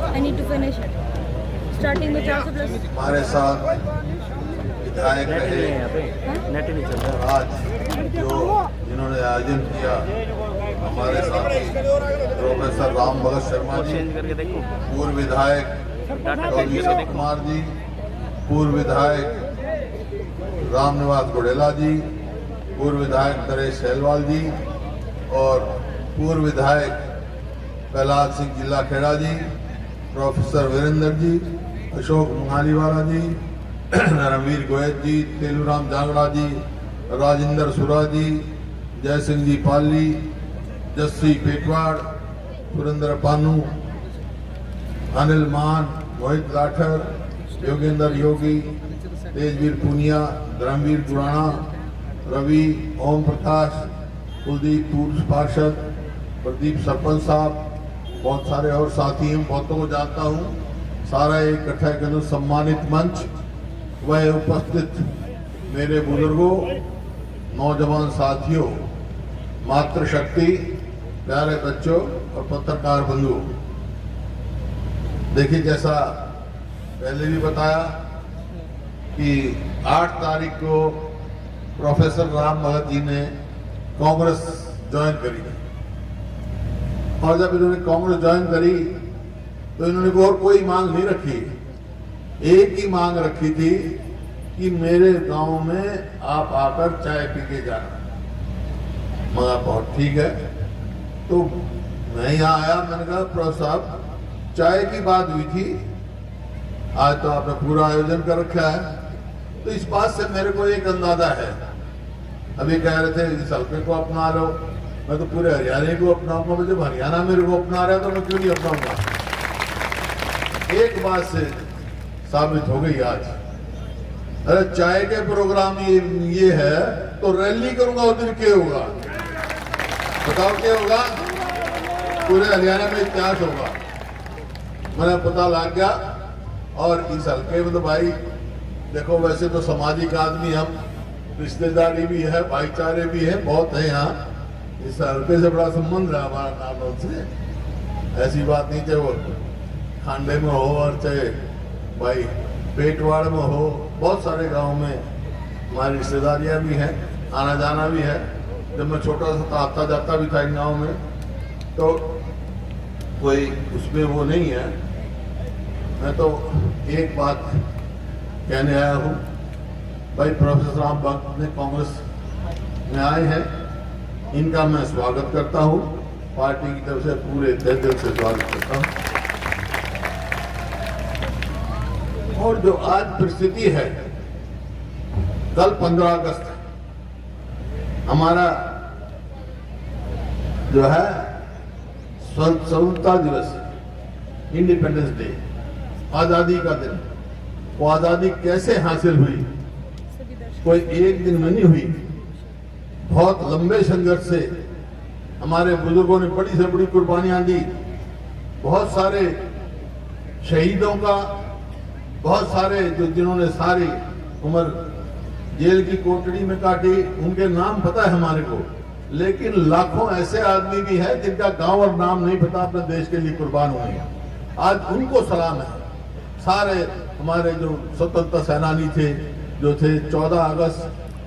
I need to finish it. Starting with 400+. हमारे साथ विधायक रहे नेट नहीं चल रहा। आज जो जिन्होंने आयोजन किया, हमारे साथी प्रोफेसर राम भगत शर्मा जी, चेंज करके देखो। पूर्व विधायक चौधरी अशोक कुमार जी, पूर्व विधायक रामनिवास गुड़ेला जी, पूर्व विधायक नरेश सहलवाल जी और पूर्व विधायक प्रहलाद सिंह जिला खेड़ा जी, प्रोफेसर वीरेंद्र जी, अशोक मुंगालीवाला जी, रणवीर गोयल जी, तेलूराम जांगड़ा जी, राजेंद्र सुरा जी, जय सिंह जी पाली, जस्सी पेटवाड़, सुरेंद्र पानू, अनिल मान, मोहित लाठर, योगेंद्र योगी, तेजवीर पुनिया, धर्मवीर गुराना, रवि, ओम प्रकाश, कुलदीप पूर्व पार्षद, प्रदीप सरपंच साहब, बहुत सारे और साथी हैं, बहुतों को जानता हूँ। सारा इकट्ठा कर सम्मानित मंच, वह उपस्थित मेरे बुजुर्गों, नौजवान साथियों, मातृशक्ति, प्यारे बच्चों और पत्रकार बंधुओं। देखिए, जैसा पहले भी बताया कि 8 तारीख को प्रोफेसर राम भगत जी ने कांग्रेस ज्वाइन करी। और जब इन्होंने कांग्रेस ज्वाइन करी तो इन्होंने और कोई मांग नहीं रखी, एक ही मांग रखी थी कि मेरे गांव में आप आकर चाय पी के जाना। मगर बहुत ठीक है। तो मैं यहाँ आया, मैंने कहा प्रोफेसर साहब चाय की बात हुई थी, आज तो आपने पूरा आयोजन कर रखा है। तो इस बात से मेरे को एक अंदाजा है, अभी कह रहे थे इस हल्के को अपना लो, मैं तो पूरे हरियाणा को अपनाऊंगा। जब हरियाणा मेरे को अपना रहा है तो मैं क्यों नहीं अपनाऊंगा। एक बात से साबित हो गई आज। अरे चाय के प्रोग्राम ये है तो रैली करूंगा उस दिन क्या होगा बताओ, क्या होगा? पूरे हरियाणा में इतिहास होगा। मैंने पता लग गया। और इस हल्के में तो भाई देखो, वैसे तो सामाजिक आदमी हम, रिश्तेदारी भी है, भाईचारे भी है, बहुत है यहाँ। इस हल्के से बड़ा संबंध है हमारा नारनौल से। ऐसी बात नहीं, चाहे वो खांडे में हो और चाहे भाई पेटवाड़ में हो, बहुत सारे गांव में हमारी रिश्तेदारियां भी हैं, आना जाना भी है। जब मैं छोटा सा था आता जाता भी था इन गाँव में, तो कोई उसमें वो नहीं है। मैं तो एक बात कहने आया हूँ भाई, प्रोफेसर राम भगत ने कांग्रेस में आए हैं, इनका मैं स्वागत करता हूँ, पार्टी की तरफ से पूरे दिल से स्वागत करता हूँ। और जो आज परिस्थिति है, कल 15 अगस्त हमारा जो है स्वतंत्रता दिवस, इंडिपेंडेंस डे, आजादी का दिन। वो आजादी कैसे हासिल हुई? कोई एक दिन में नहीं हुई, बहुत लंबे संघर्ष से हमारे बुजुर्गों ने बड़ी से बड़ी कुर्बानियां दी। बहुत सारे शहीदों का, बहुत सारे जिन्होंने सारी उम्र जेल की कोठरी में काटी, उनके नाम पता है हमारे को। लेकिन लाखों ऐसे आदमी भी हैं जिनका गांव और नाम नहीं पता, अपने देश के लिए कुर्बान हुए हैं। आज उनको सलाम है। सारे हमारे जो स्वतंत्रता सेनानी थे, जो थे, 14 अगस्त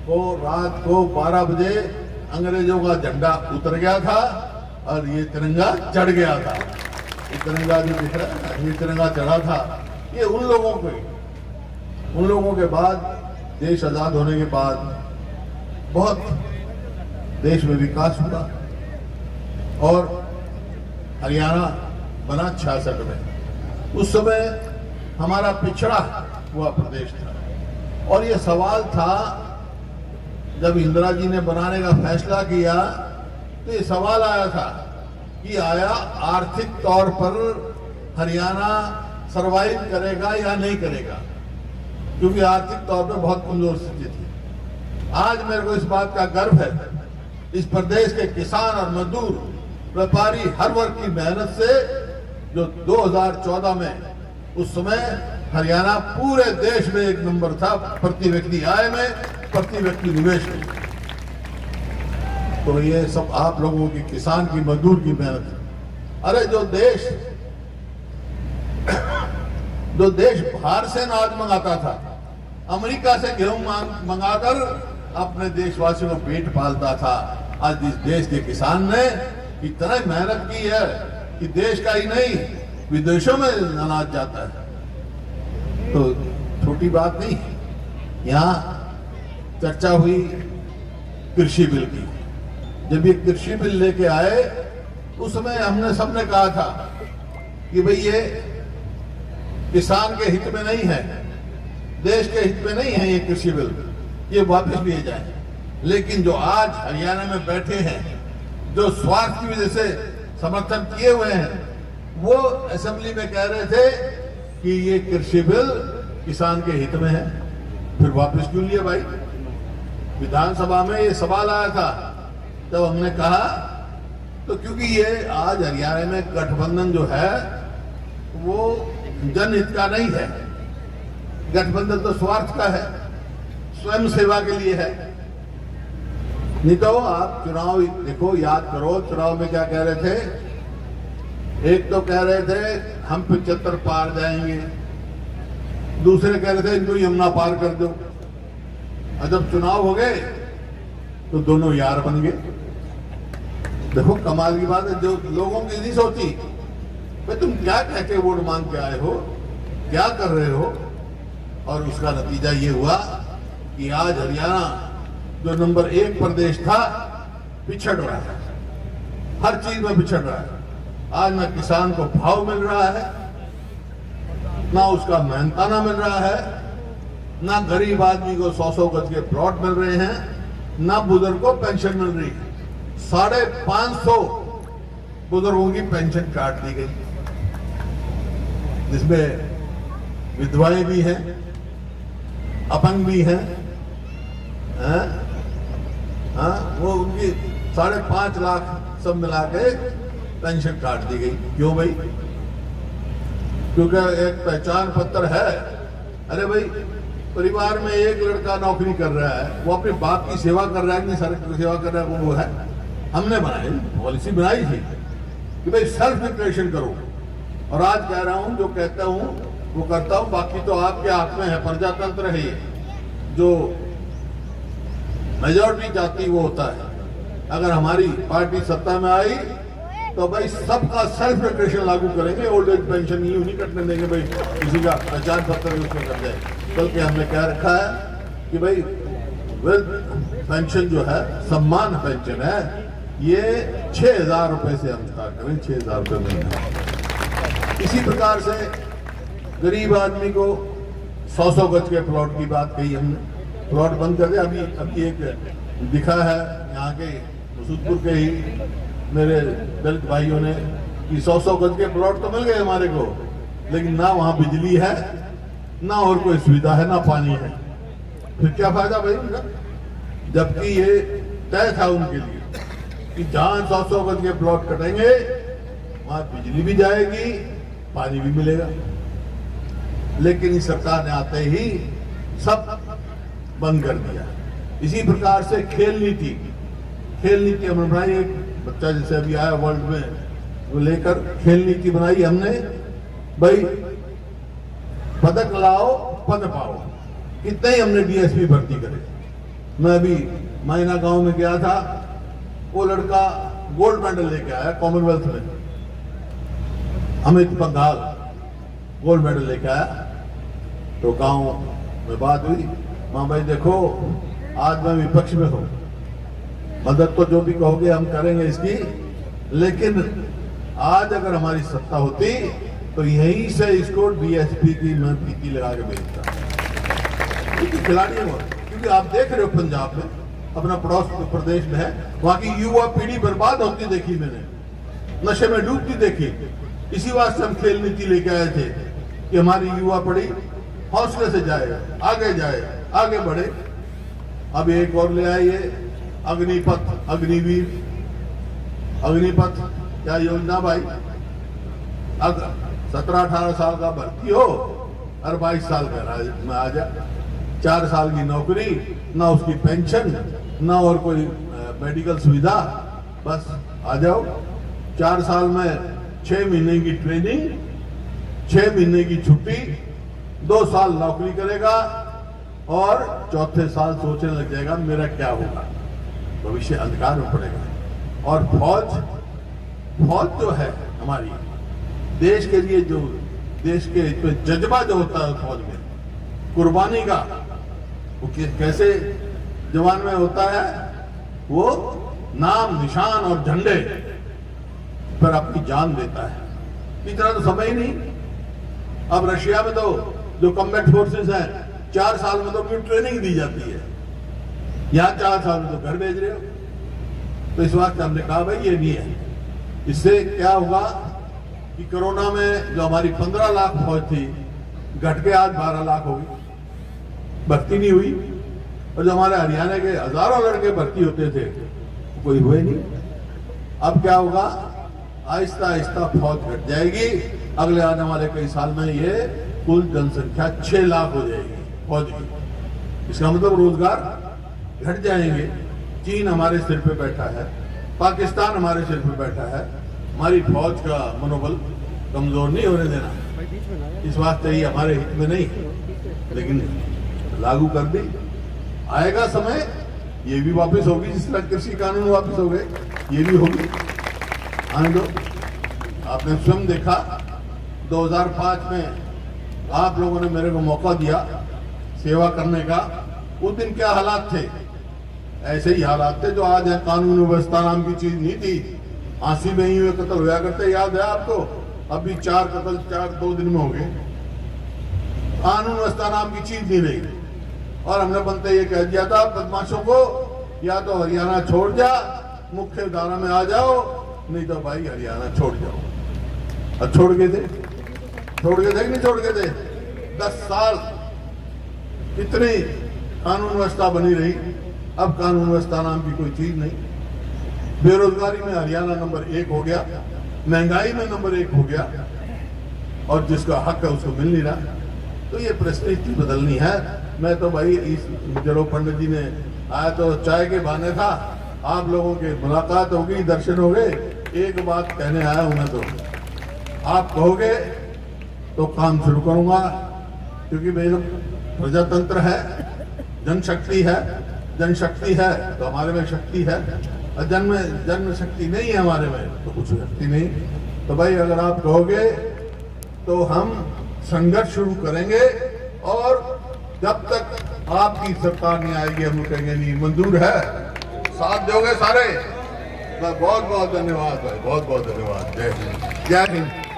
को रात को 12 बजे अंग्रेजों का झंडा उतर गया था और ये तिरंगा चढ़ गया था। ये तिरंगा जो दिख रहा है, ये तिरंगा चढ़ा था। ये उन लोगों के बाद, देश आजाद होने के बाद बहुत देश में विकास हुआ और हरियाणा बना 66 में। उस समय हमारा पिछड़ा हुआ प्रदेश था और ये सवाल था, जब इंदिरा जी ने बनाने का फैसला किया तो ये सवाल आया था कि आया आर्थिक तौर पर हरियाणा सरवाइव करेगा या नहीं करेगा, क्योंकि आर्थिक तौर पर बहुत कमजोर स्थिति थी। आज मेरे को इस बात का गर्व है, इस प्रदेश के किसान और मजदूर, व्यापारी, हर वर्ग की मेहनत से जो 2014 में, उस समय हरियाणा पूरे देश में 1 नंबर था, प्रति व्यक्ति आय में, प्रति व्यक्ति निवेश में। तो ये सब आप लोगों की, किसान की, मजदूर की मेहनत है। अरे जो देश बाहर से अनाज मंगाता था, अमेरिका से गेहूं मंगाकर अपने देशवासियों को पेट पालता था, आज इस देश के किसान ने इतना मेहनत की है कि देश का ही नहीं, विदेशों में अनाज जाता है। तो छोटी बात नहीं। यहाँ चर्चा हुई कृषि बिल की। जब ये कृषि बिल लेके आए, उस समय हमने सबने कहा था कि भाई ये किसान के हित में नहीं है, देश के हित में नहीं है ये कृषि बिल, ये वापस लिए जाए। लेकिन जो आज हरियाणा में बैठे हैं, जो स्वार्थ की वजह से समर्थन किए हुए हैं, वो असेंबली में कह रहे थे कि ये कृषि बिल किसान के हित में है। फिर वापस क्यों लिए भाई? विधानसभा में ये सवाल आया था, तब हमने कहा तो क्योंकि ये आज हरियाणा में गठबंधन जो है वो जनहित का नहीं है, गठबंधन तो स्वार्थ का है, स्वयं सेवा के लिए है। नहीं तो आप चुनाव देखो, याद करो, चुनाव में क्या कह रहे थे? एक तो कह रहे थे हम 75 पार जाएंगे, दूसरे कह रहे थे इनको यमुना पार कर दो। और जब चुनाव हो गए तो दोनों यार बन गए। देखो कमाल की बात है, जो लोगों की नहीं सोची भाई तुम क्या कह के वोट मांग के आए हो, क्या कर रहे हो, और उसका नतीजा ये हुआ कि आज हरियाणा जो नंबर 1 प्रदेश था पिछड़ रहा है, हर चीज में पिछड़ रहा है। आज ना किसान को भाव मिल रहा है, ना उसका मेहनताना मिल रहा है, ना गरीब आदमी को 100-100 गज के प्लॉट मिल रहे हैं, ना बुजुर्ग को पेंशन मिल रही है। 550 बुजुर्गों की पेंशन काट दी गई, जिसमें विधवाएं भी हैं, अपंग भी हैं, वो उनकी 5.5 लाख सब मिला के पेंशन काट दी गई। क्यों भाई? क्योंकि एक पहचान पत्र है। अरे भाई, परिवार में एक लड़का नौकरी कर रहा है, वो अपने बाप की सेवा कर रहा है, नहीं सर की सेवा कर रहा है, वो है। हमने बनाई पॉलिसी बनाई थी कि भाई सेल्फ डिक्लेरेशन करो, और आज कह रहा हूं जो कहता हूं वो करता हूं। बाकी तो आपके हाथ में है, प्रजातंत्र है ये, जो मेजॉरिटी चाहती वो होता है। अगर हमारी पार्टी सत्ता में आई तो भाई सबका सेल्फ डिक्लेरेशन लागू करेंगे। ओल्ड एज पेंशन यूं नहीं कटने देंगे भाई किसी का पहचान पत्र भी उसमें कट जाए, बल्कि हमने क्या रखा है कि भाई वेल्थ पेंशन जो है, सम्मान पेंशन है, ये 6,000 रुपए से हम स्टार्ट करें, 6,000 रुपए महीना। इसी प्रकार से गरीब आदमी को 100-100 गज के प्लॉट की बात कही हमने, प्लॉट बंद कर दिया। अभी एक दिखा है यहाँ के मसूदपुर के ही मेरे दलित भाइयों ने कि 100-100 गज के प्लॉट तो मिल गए हमारे को, लेकिन ना वहां बिजली है, ना और कोई सुविधा है, ना पानी है। फिर क्या फायदा भाई उनका? जबकि ये तय था उनके लिए कि जहां 100-100 गज के प्लॉट कटेंगे वहां बिजली भी जाएगी, पानी भी मिलेगा। लेकिन इस सरकार ने आते ही सब बंद कर दिया। इसी प्रकार से खेल नीति हमने बनाई। एक बच्चा जैसे अभी आया वर्ल्ड में, वो लेकर खेल नीति बनाई हमने। भाई पदक लाओ पद पाओ, कितने ही हमने डीएसपी भर्ती करे। मैं अभी मायना गांव में गया था, वो लड़का गोल्ड मेडल लेके आया कॉमनवेल्थ में, अमित पंघाल गोल्ड मेडल लेके आया। तो गांव में बात हुई, मां भाई देखो आज मैं विपक्ष में हूं, मदद तो जो भी कहोगे हम करेंगे इसकी, लेकिन आज अगर हमारी सत्ता होती तो यहीं से इसको डीएसपी की मैं पीटी लगा के भेजता। क्योंकि खिलाड़ी है, क्योंकि आप देख रहे हो पंजाब में, अपना पड़ोस प्रदेश में है, वहां की युवा पीढ़ी बर्बाद होती देखी मैंने, नशे में डूबती देखी। इसी वास्ते हम खेल नीति लेके आए थे कि हमारी युवा पीढ़ी हौसले से जाए, आगे बढ़े। अब एक और ले आए ये अग्निपथ, अग्निवीर, अग्निपथ क्या योजना भाई? अगर 17-18 साल का भर्ती हो और 22 साल का में आ जा, 4 साल की नौकरी, ना उसकी पेंशन, ना और कोई मेडिकल सुविधा, बस आ जाओ। 4 साल में 6 महीने की ट्रेनिंग, 6 महीने की छुट्टी, 2 साल नौकरी करेगा और चौथे साल सोचने लग जाएगा मेरा क्या होगा, भविष्य अंधकार में पड़ेगा। और फौज जो है हमारी देश के लिए, जो देश के जज्बा जो होता है फौज में, कुर्बानी का, वो कैसे जवान में होता है, वो नाम निशान और झंडे पर अपनी जान देता है। इतना तो समय ही नहीं। अब रशिया में तो जो कम्बैट फोर्सेस है 4 साल में तो उनकी ट्रेनिंग दी जाती है, यहाँ 4 साल में तो घर भेज रहे हो। तो इस वक्त हमने कहा भाई ये नहीं है। इससे क्या होगा कि कोरोना में जो हमारी 15 लाख फौज थी घट के आज 12 लाख हो गई, भर्ती नहीं हुई। और जो हमारे हरियाणा के हजारों लड़के भर्ती होते थे कोई हुए नहीं। अब क्या होगा, आहिस्ता आहिस्ता फौज घट जाएगी। अगले आने वाले कई साल में ये कुल जनसंख्या 6 लाख हो जाएगी फौज की। इसका मतलब रोजगार घट जाएंगे। चीन हमारे सिर पे बैठा है, पाकिस्तान हमारे सिर पे बैठा है, हमारी फौज का मनोबल कमजोर नहीं होने देना। इस वास्ते ही हमारे हित में नहीं, लेकिन लागू कर दी। आएगा समय ये भी वापस होगी, जिस तरह कृषि कानून वापस हो गए ये भी होगी। आने दो। आपने स्वयं देखा 2005 में आप लोगों ने मेरे को मौका दिया सेवा करने का, उस दिन क्या हालात थे? ऐसे ही हालात थे जो आज है। कानून व्यवस्था नाम की चीज नहीं थी। फांसी में ही हुए कत्ल हुआ करते, याद है आपको? अभी 4 कत्ल 2 दिन में हो गए। कानून व्यवस्था नाम की चीज नहीं रही। और हमने बनते ये कह दिया था बदमाशों को, या तो हरियाणा छोड़ जा, मुख्य धारा में आ जाओ, नहीं तो भाई हरियाणा छोड़ जाओ। और छोड़ गए थे कि नहीं छोड़ गए थे? 10 साल इतनी कानून व्यवस्था बनी रही। अब कानून व्यवस्था नाम की कोई चीज नहीं। बेरोजगारी में हरियाणा नंबर 1 हो गया, महंगाई में नंबर 1 हो गया, और जिसका हक है उसको मिल नहीं रहा। तो ये परिस्थिति बदलनी है। मैं तो भाई इस जरो पंडित जी ने आया तो चाय के बहाने था, आप लोगों के मुलाकात हो गई, दर्शन हो गए। एक बात कहने आया हूं मैं, तो आप कहोगे तो काम शुरू करूंगा, क्योंकि मेरा प्रजातंत्र है, जनशक्ति है तो हमारे में शक्ति है। और जन्म शक्ति नहीं है हमारे में तो कुछ शक्ति नहीं। तो भाई अगर आप कहोगे तो हम संघर्ष शुरू करेंगे, और जब तक आपकी सरकार नहीं आएगी हम कहेंगे नहीं मंजूर है। साथ दोगे सारे? बहुत बहुत धन्यवाद भाई, बहुत बहुत धन्यवाद। जय हिंद।